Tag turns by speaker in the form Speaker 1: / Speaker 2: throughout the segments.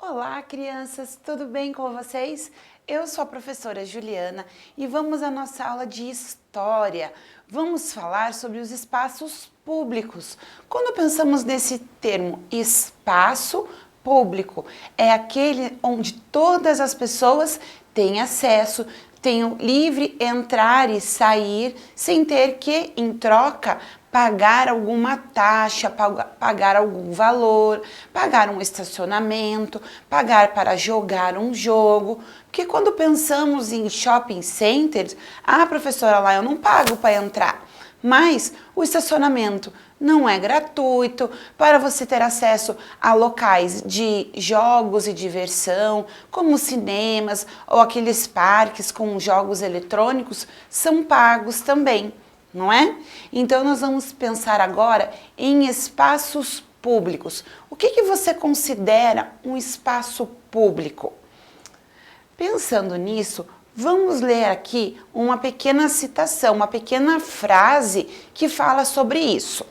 Speaker 1: Olá, crianças! Tudo bem com vocês? Eu sou a professora Juliana e vamos à nossa aula de História. Vamos falar sobre os espaços públicos. Quando pensamos nesse termo espaço público, é aquele onde todas as pessoas têm acesso, têm o livre entrar e sair, sem ter que, em troca, pagar alguma taxa, pagar algum valor, pagar um estacionamento, pagar para jogar um jogo. Porque quando pensamos em shopping centers, professora, lá eu não pago para entrar. Mas o estacionamento não é gratuito. Para você ter acesso a locais de jogos e diversão, como cinemas ou aqueles parques com jogos eletrônicos, são pagos também, não é? Então nós vamos pensar agora em espaços públicos. O que você considera um espaço público? Pensando nisso, vamos ler aqui uma pequena citação, uma pequena frase que fala sobre isso.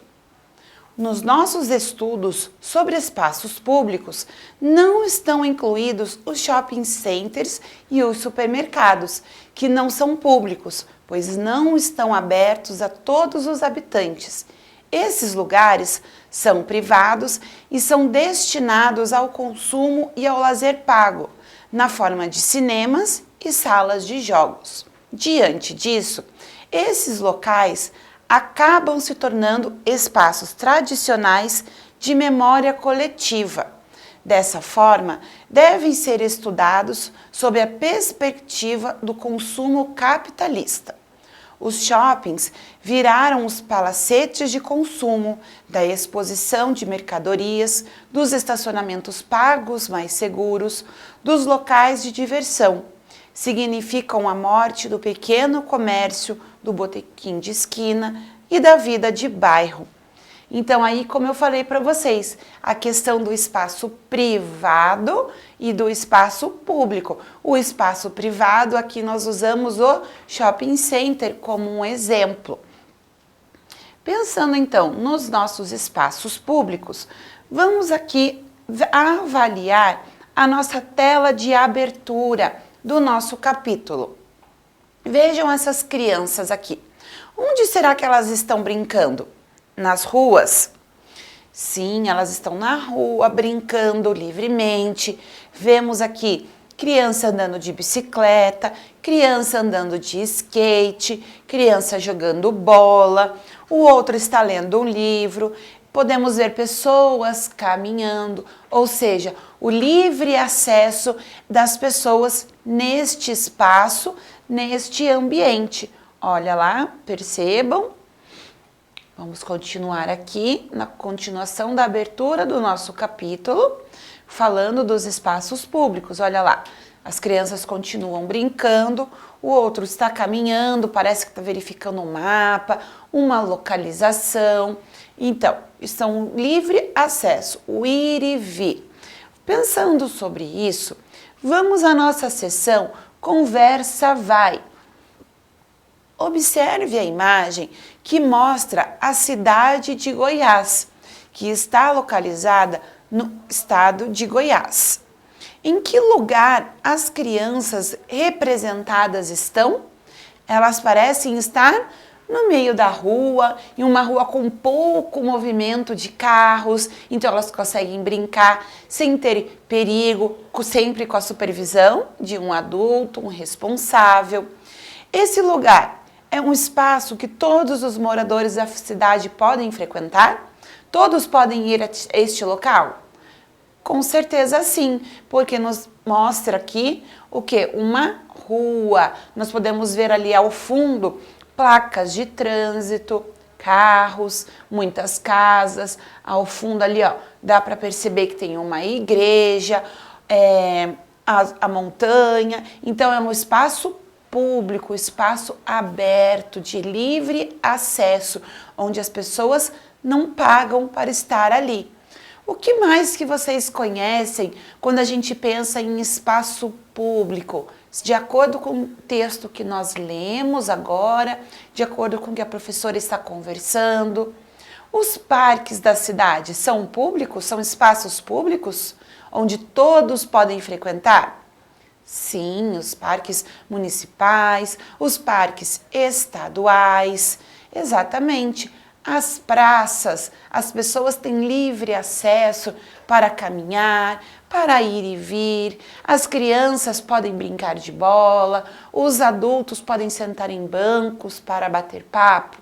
Speaker 1: Nos nossos estudos sobre espaços públicos, não estão incluídos os shopping centers e os supermercados, que não são públicos, pois não estão abertos a todos os habitantes. Esses lugares são privados e são destinados ao consumo e ao lazer pago, na forma de cinemas e salas de jogos. Diante disso, esses locais acabam se tornando espaços tradicionais de memória coletiva. Dessa forma, devem ser estudados sob a perspectiva do consumo capitalista. Os shoppings viraram os palacetes de consumo, da exposição de mercadorias, dos estacionamentos pagos mais seguros, dos locais de diversão. Significam a morte do pequeno comércio, do botequim de esquina e da vida de bairro. Então aí, como eu falei para vocês, a questão do espaço privado e do espaço público. O espaço privado, aqui nós usamos o shopping center como um exemplo. Pensando então nos nossos espaços públicos, vamos aqui avaliar a nossa tela de abertura do nosso capítulo. Vejam essas crianças aqui. Onde será que elas estão brincando? Nas ruas? Sim, elas estão na rua brincando livremente. Vemos aqui criança andando de bicicleta, criança andando de skate, criança jogando bola, o outro está lendo um livro. Podemos ver pessoas caminhando, ou seja, o livre acesso das pessoas neste espaço, neste ambiente. Olha lá, percebam. Vamos continuar aqui na continuação da abertura do nosso capítulo, falando dos espaços públicos. Olha lá, as crianças continuam brincando, o outro está caminhando, parece que está verificando um mapa, uma localização. Então, estão livre acesso, o ir e vir. Pensando sobre isso, vamos à nossa sessão Conversa Vai. Observe a imagem que mostra a cidade de Goiás, que está localizada no estado de Goiás. Em que lugar as crianças representadas estão? Elas parecem estar no meio da rua, em uma rua com pouco movimento de carros, então elas conseguem brincar sem ter perigo, sempre com a supervisão de um adulto, um responsável. Esse lugar é um espaço que todos os moradores da cidade podem frequentar? Todos podem ir a este local? Com certeza sim, porque nos mostra aqui o que? Uma rua. Nós podemos ver ali ao fundo placas de trânsito, carros, muitas casas. Ao fundo ali, ó, dá para perceber que tem uma igreja, a montanha. Então é um espaço público, espaço aberto, de livre acesso, onde as pessoas não pagam para estar ali. O que mais que vocês conhecem quando a gente pensa em espaço público? De acordo com o texto que nós lemos agora, de acordo com o que a professora está conversando, os parques da cidade são públicos? São espaços públicos? onde todos podem frequentar? Sim, os parques municipais, os parques estaduais, exatamente. As praças, as pessoas têm livre acesso para caminhar, para ir e vir, as crianças podem brincar de bola, os adultos podem sentar em bancos para bater papo.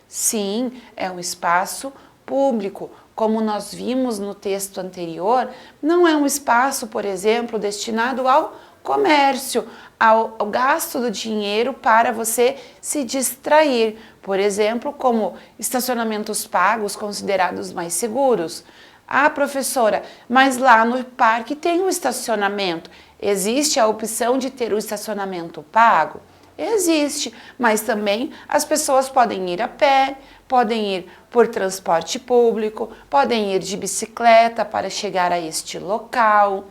Speaker 1: Sim, é um espaço público. Como nós vimos no texto anterior, não é um espaço, por exemplo, destinado ao comércio, ao gasto do dinheiro para você se distrair. Por exemplo, como estacionamentos pagos considerados mais seguros. Ah, professora, mas lá no parque tem um estacionamento. Existe a opção de ter o estacionamento pago? Existe, mas também as pessoas podem ir a pé, podem ir por transporte público, podem ir de bicicleta para chegar a este local.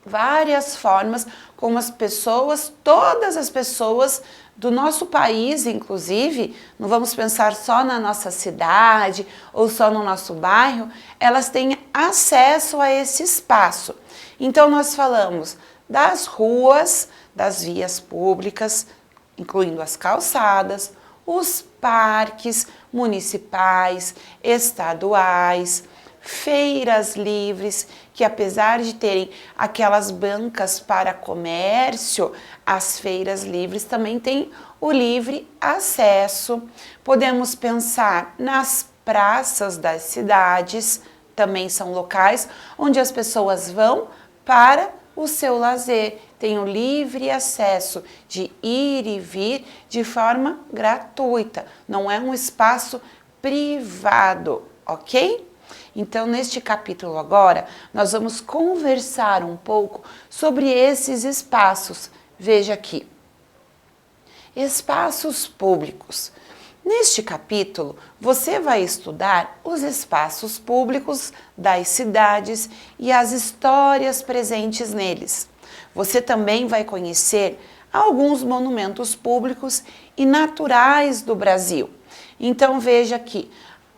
Speaker 1: Várias formas como as pessoas, todas as pessoas do nosso país, inclusive, não vamos pensar só na nossa cidade ou só no nosso bairro, elas têm acesso a esse espaço. Então, nós falamos das ruas, das vias públicas, incluindo as calçadas, os parques municipais, estaduais, feiras livres, que apesar de terem aquelas bancas para comércio, as feiras livres também têm o livre acesso. Podemos pensar nas praças das cidades, também são locais onde as pessoas vão para o seu lazer, tem o livre acesso de ir e vir de forma gratuita, não é um espaço privado, ok? Então, neste capítulo agora, nós vamos conversar um pouco sobre esses espaços. Veja aqui, espaços públicos. Neste capítulo, você vai estudar os espaços públicos das cidades e as histórias presentes neles. Você também vai conhecer alguns monumentos públicos e naturais do Brasil. Então, veja aqui,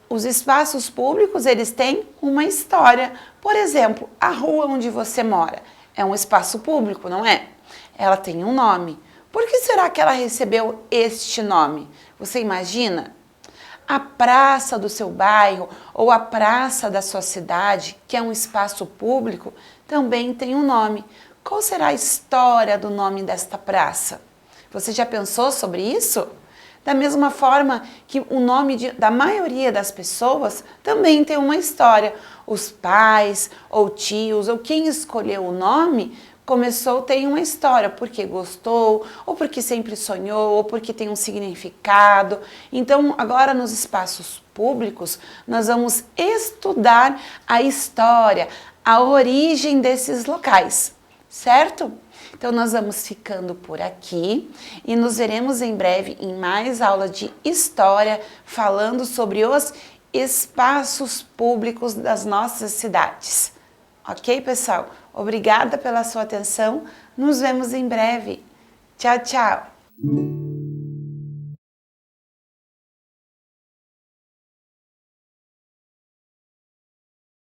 Speaker 1: os espaços públicos, eles têm uma história. Por exemplo, a rua onde você mora é um espaço público, não é? Ela tem um nome. Por que será que ela recebeu este nome? Você imagina? A praça do seu bairro ou a praça da sua cidade, que é um espaço público, também tem um nome. Qual será a história do nome desta praça? Você já pensou sobre isso? Da mesma forma que o nome da maioria das pessoas também tem uma história. Os pais ou tios ou quem escolheu o nome tem uma história, porque gostou, ou porque sempre sonhou, ou porque tem um significado. Então, agora nos espaços públicos, nós vamos estudar a história, a origem desses locais, certo? Então, nós vamos ficando por aqui e nos veremos em breve em mais aula de história, falando sobre os espaços públicos das nossas cidades. Ok, pessoal? Obrigada pela sua atenção. Nos vemos em breve. Tchau, tchau!